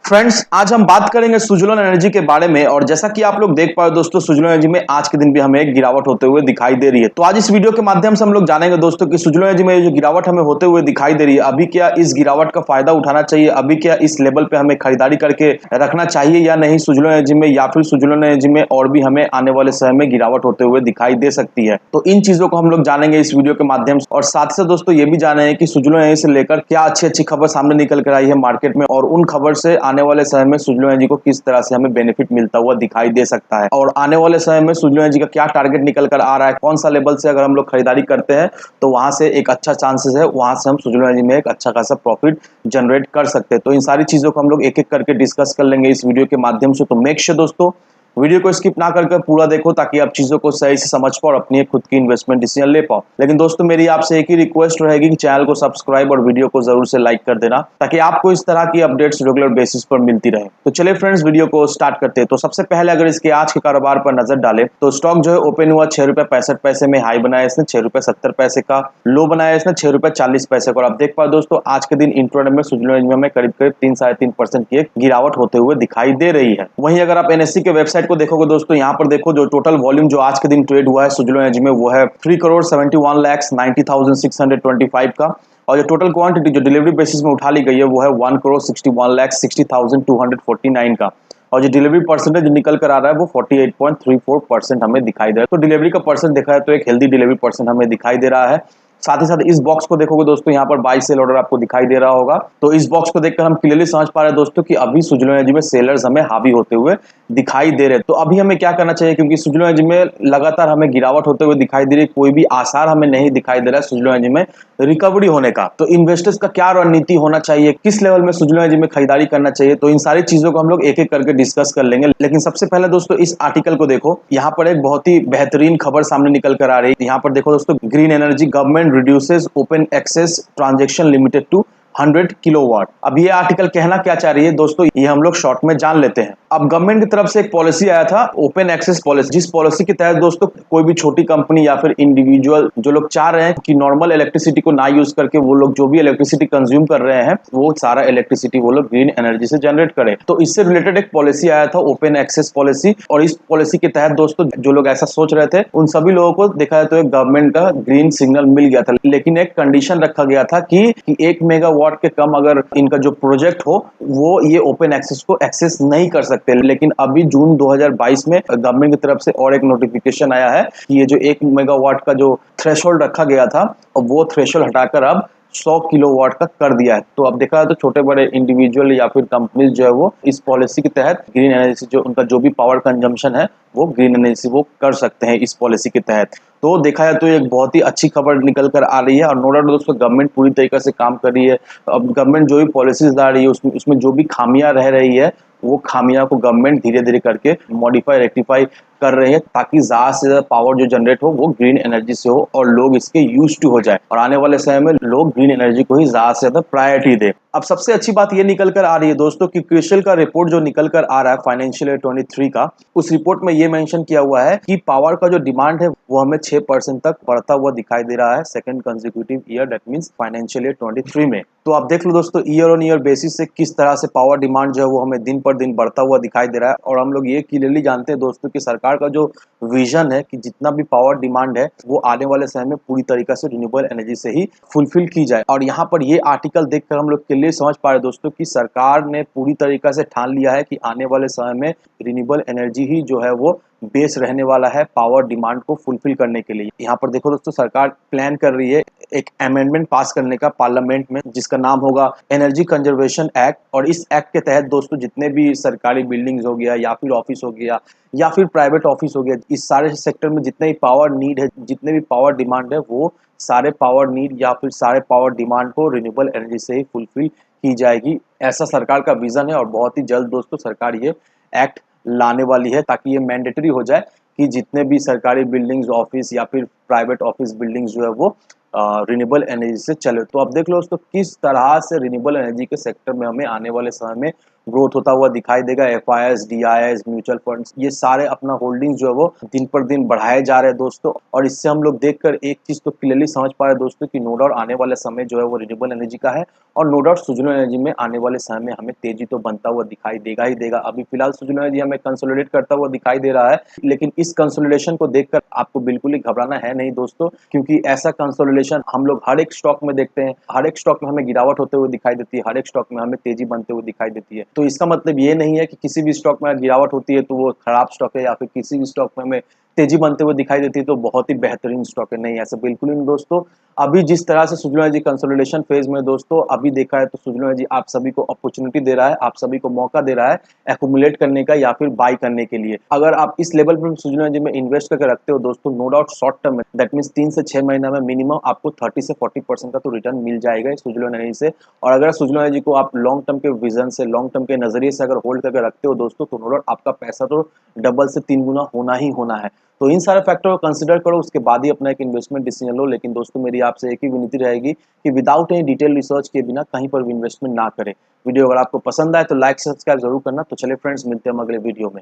Friends, आज हम बात करेंगे सुजलोन एनर्जी के बारे में। और जैसा कि आप लोग देख पाए दोस्तों, सुजलोन एनर्जी में आज के दिन भी हमें एक गिरावट होते हुए दिखाई दे रही है। तो आज इस वीडियो के माध्यम से हम लोग जानेंगे दोस्तों कि सुजलोन एनर्जी में जो गिरावट हमें होते हुए दिखाई दे रही है, अभी क्या इस गिरावट का फायदा उठाना चाहिए, अभी क्या इस लेवल पे हमें खरीदारी करके रखना चाहिए या नहीं सुजलोन एनर्जी में, या फिर सुजलोन एनर्जी में और भी हमें आने वाले समय में गिरावट होते हुए दिखाई दे सकती है। तो इन चीजों को हम लोग जानेंगे इस वीडियो के माध्यम से। और साथ से दोस्तों ये भी जानेंगे कि सुजलोन एनर्जी से लेकर क्या अच्छी अच्छी खबर सामने निकल कर आई है मार्केट में, और उन खबर से आने वाले समय में सुजलोन एनर्जी को किस तरह से हमें बेनिफिट मिलता हुआ दिखाई दे सकता है, और आने वाले समय में सुजलोन एनर्जी का क्या टारगेट निकल कर आ रहा है, कौन सा लेवल से अगर हम लोग खरीदारी करते हैं तो वहां से एक अच्छा चांसेस है, वहां से हम सुजलोन एनर्जी में एक अच्छा खासा प्रॉफिट जनरेट कर सकते हैं। तो इन सारी चीजों को हम लोग एक एक करके डिस्कस कर लेंगे इस वीडियो के माध्यम से। तो मेक श्योर दोस्तों वीडियो को स्किप ना करके पूरा देखो, ताकि आप चीजों को सही से समझ पाओ और अपनी खुद की इन्वेस्टमेंट डिसीजन ले पाओ। लेकिन दोस्तों मेरी आपसे एक ही रिक्वेस्ट रहेगी कि चैनल को सब्सक्राइब और वीडियो को जरूर से लाइक कर देना, ताकि आपको इस तरह की अपडेट्स रेगुलर बेसिस पर मिलती रहे। तो चलिए फ्रेंड्स, वीडियो को स्टार्ट करते हैं। तो सबसे पहले अगर इसके आज के कारोबार पर नजर डालें तो स्टॉक जो है ओपन हुआ 6 रुपए 65 पैसे में, हाई बनाया इसने 6 रुपए 70 पैसे का, लो बनाया इसने 6 रुपए 40 पैसे का। और आप देख पाओ दोस्तों आज के दिन इंट्राडे में सुजलोन एनर्जी में करीब करीब 3-3.5% की एक गिरावट होते हुए दिखाई दे रही है। वहीं अगर आप एनएससी के वेबसाइट को देखोगे दोस्तों, यहाँ पर देखो जो टोटल वॉल्यूम जो आज के दिन ट्रेड हुआ है सुजलोन एनर्जी में, वो है 3,71,90,625 का। और जो टोटल क्वांटिटी जो डिलीवरी बेसिस में उठा ली गई है वो है 1,61,60,249 का। और जो डिलीवरी परसेंटेज निकल कर आ रहा है वो 48.34% हमें दिखाई दे रहा है। तो डिलीवरी का परसेंट देखा है तो एक हेल्दी डिलीवरी परसेंट हमें दिखाई दे रहा है। साथ ही साथ इस बॉक्स को देखोगे दोस्तों, यहाँ पर बाई सेल ऑर्डर आपको दिखाई दे रहा होगा। तो इस बॉक्स को देखकर हम क्लियरली समझ पा रहे हैं दोस्तों कि अभी सुजलोन एनर्जी में सेलर्स हमें हावी होते हुए दिखाई दे रहे हैं। तो अभी हमें क्या करना चाहिए, क्योंकि सुजलोन एनर्जी में लगातार हमें गिरावट होते हुए दिखाई दे रही है, कोई भी आसार हमें नहीं दिखाई दे रहा है सुजलोन एनर्जी में रिकवरी होने का। तो इन्वेस्टर्स का क्या रणनीति होना चाहिए, किस लेवल में सुजलोन एनर्जी में खरीदारी करना चाहिए, तो इन सारी चीजों को हम लोग एक एक करके डिस्कस कर लेंगे। लेकिन सबसे पहले दोस्तों इस आर्टिकल को देखो, यहाँ पर एक बहुत ही बेहतरीन खबर सामने निकल कर आ रही है। यहाँ पर देखो दोस्तों, green energy government reduces open access transaction limited to 100 kilowatt. अब ये आर्टिकल कहना क्या चाह रही है दोस्तों, ये हम लोग शॉर्ट में जान लेते हैं। अब गवर्नमेंट की तरफ से एक पॉलिसी आया था ओपन एक्सेस पॉलिसी, जिस पॉलिसी के तहत दोस्तों कोई भी छोटी कंपनी या फिर इंडिविजुअल जो लोग चाह रहे हैं कि नॉर्मल इलेक्ट्रिसिटी को ना यूज करके वो लोग जो भी इलेक्ट्रिसिटी कंज्यूम कर रहे हैं वो सारा इलेक्ट्रिसिटी वो लोग ग्रीन एनर्जी से जनरेट करें। तो इससे रिलेटेड एक पॉलिसी आया था ओपन एक्सेस पॉलिसी। और इस पॉलिसी के तहत दोस्तों जो लोग ऐसा सोच रहे थे उन सभी लोगों को देखा जाए तो एक गवर्नमेंट का ग्रीन सिग्नल मिल गया था। लेकिन एक कंडीशन रखा गया था कि 1 मेगावाट के कम अगर इनका जो प्रोजेक्ट हो वो ये ओपन एक्सेस को एक्सेस नहीं कर सकते। लेकिन अभी जून 2022 में गवर्नमेंट की तरफ से और एक नोटिफिकेशन आया है कि ये जो 1 मेगावाट का जो थ्रेशोल्ड रखा गया था वो थ्रेशोल्ड हटाकर अब 100 किलोवाट का कर दिया है। तो अब देखा जाए तो छोटे बड़े इंडिविजुअल या फिर कंपनीज जो है वो इस पॉलिसी के तहत ग्रीन एनर्जी जो उनका जो भी पावर कंजम्पशन है वो ग्रीन एनर्जी वो कर सकते हैं इस पॉलिसी के तहत। तो देखा जाए तो एक बहुत ही अच्छी खबर निकल कर आ रही है। और नो डाउट दोस्तों गवर्नमेंट पूरी तरीके से काम कर रही है। अब गवर्नमेंट जो भी पॉलिसीज ला रही है उसमें जो भी खामियां रह रही है वो खामियां को गवर्नमेंट धीरे धीरे करके मॉडिफाई रेक्टिफाई कर रहे हैं, ताकि ज्यादा से ज्यादा पावर जो जनरेट हो वो ग्रीन एनर्जी से हो और लोग इसके यूज टू हो जाए, और आने वाले समय में लोग ग्रीन एनर्जी को ही ज्यादा से ज्यादा प्रायोरिटी दे। अब सबसे अच्छी बात ये निकल कर आ रही है दोस्तों कि क्रिसिल का रिपोर्ट जो निकल कर आ रहा है फाइनेंशियल ईयर 23 का, उस रिपोर्ट में ये मेंशन किया हुआ है कि पावर का जो डिमांड है वो हमें 6% तक बढ़ता हुआ दिखाई दे रहा है second consecutive year, that means financial year 23 में। तो आप देख लो दोस्तों ईयर ऑन ईयर बेसिस से किस तरह से पावर डिमांड जो है वो हमें दिन पर दिन बढ़ता हुआ दिखाई दे रहा है। और हम लोग ये क्लियरली जानते हैं दोस्तों कि सरकार का जो विजन है कि जितना भी पावर डिमांड है वो आने वाले समय में पूरी तरीके से रिन्यूएबल एनर्जी से ही फुलफिल की जाए। और यहाँ पर ये आर्टिकल देखकर हम लोग क्लियरली समझ पा रहे दोस्तों कि सरकार ने पूरी तरीके से ठान लिया है कि आने वाले समय में रिन्यूएबल एनर्जी ही जो है वो बेस रहने वाला है पावर डिमांड को फुलफिल करने के लिए। यहाँ पर देखो दोस्तों सरकार प्लान कर रही है एक अमेंडमेंट पास करने का पार्लियामेंट में, जिसका नाम होगा एनर्जी कंजर्वेशन एक्ट। और इस एक्ट के तहत दोस्तों जितने भी सरकारी बिल्डिंग्स हो गया या फिर ऑफिस हो गया या फिर प्राइवेट ऑफिस हो गया, इस सारे सेक्टर में जितने भी पावर नीड है, जितने भी पावर डिमांड है, वो सारे पावर नीड या फिर सारे पावर डिमांड को रिन्यूएबल एनर्जी से ही फुलफिल की जाएगी। ऐसा सरकार का विजन है और बहुत ही जल्द दोस्तों सरकार ये एक्ट लाने वाली है, ताकि ये मैंडेटरी हो जाए कि जितने भी सरकारी बिल्डिंग्स ऑफिस या फिर प्राइवेट ऑफिस बिल्डिंग्स जो है वो रिन्यूएबल एनर्जी से चले। तो अब देख लो दोस्तों किस तरह से रिन्यूएबल एनर्जी के सेक्टर में हमें आने वाले समय में ग्रोथ होता हुआ दिखाई देगा। एफआईआईस, डीआईआईस, म्यूचुअल फंड्स, ये सारे अपना होल्डिंग जो है वो दिन पर दिन बढ़ाए जा रहे हैं दोस्तों। और इससे हम लोग देखकर एक चीज तो क्लियरली समझ पा रहे हैं दोस्तों कि नो डाउट आने वाला समय जो है वो रिन्यूएबल एनर्जी का है, और नो डाउट सुजुलॉन एनर्जी में आने वाले समय में हमें तेजी तो बनता हुआ दिखाई देगा ही देगा। अभी फिलहाल सुजुलॉन एनर्जी हमें कंसोलिडेट करता हुआ दिखाई दे रहा है, लेकिन इस कंसोलिडेशन को देखकर आपको बिल्कुल ही घबराना है नहीं दोस्तों, क्योंकि ऐसा कंसोलिडेशन हम लोग हर एक स्टॉक में देखते हैं। हर एक स्टॉक में हमें गिरावट होते हुए दिखाई देती है, हर एक स्टॉक में हमें तेजी बनते हुए दिखाई देती है। तो इसका मतलब ये नहीं है कि किसी भी स्टॉक में गिरावट होती है तो वो खराब स्टॉक है, या फिर किसी भी स्टॉक में हमें तेजी बनते हुए दिखाई देती है तो बहुत ही बेहतरीन स्टॉक है। नहीं, ऐसा बिल्कुल नहीं दोस्तों। अभी जिस तरह से सुजुलॉन एनर्जी कंसोलिडेशन फेज में दोस्तों अभी देखा है, तो सुजुलॉन एनर्जी आप सभी को अपॉर्चुनिटी दे रहा है, आप सभी को मौका दे रहा है एक्यूमुलेट करने का या फिर बाय करने के लिए। अगर आप इस लेवल पर सुजुलॉन एनर्जी में इन्वेस्ट करके रखते हो दोस्तों, नो डाउट शॉर्ट टर्म में, दैट मीन्स 3 से 6 महीना में मिनिमम आपको 30 से 40% का तो रिटर्न मिल जाएगा इस सुजुलॉन एनर्जी से। और अगर सुजुलॉन एनर्जी को आप लॉन्ग टर्म के विजन से, लॉन्ग टर्म के नजरिए से अगर होल्ड करके रखते हो दोस्तों, तो नो डाउट आपका पैसा तो डबल से 3 गुना होना ही होना है। तो इन सारे फैक्टर को कंसीडर करो, उसके बाद ही अपना एक इन्वेस्टमेंट डिसीजन लो। लेकिन दोस्तों मेरी आपसे एक ही विनती रहेगी कि विदाउट एनी डिटेल रिसर्च के बिना कहीं पर भी इन्वेस्टमेंट ना करें। वीडियो अगर आपको पसंद आए तो लाइक सब्सक्राइब जरूर करना। तो चलिए फ्रेंड्स, मिलते हैं हम अगले वीडियो में।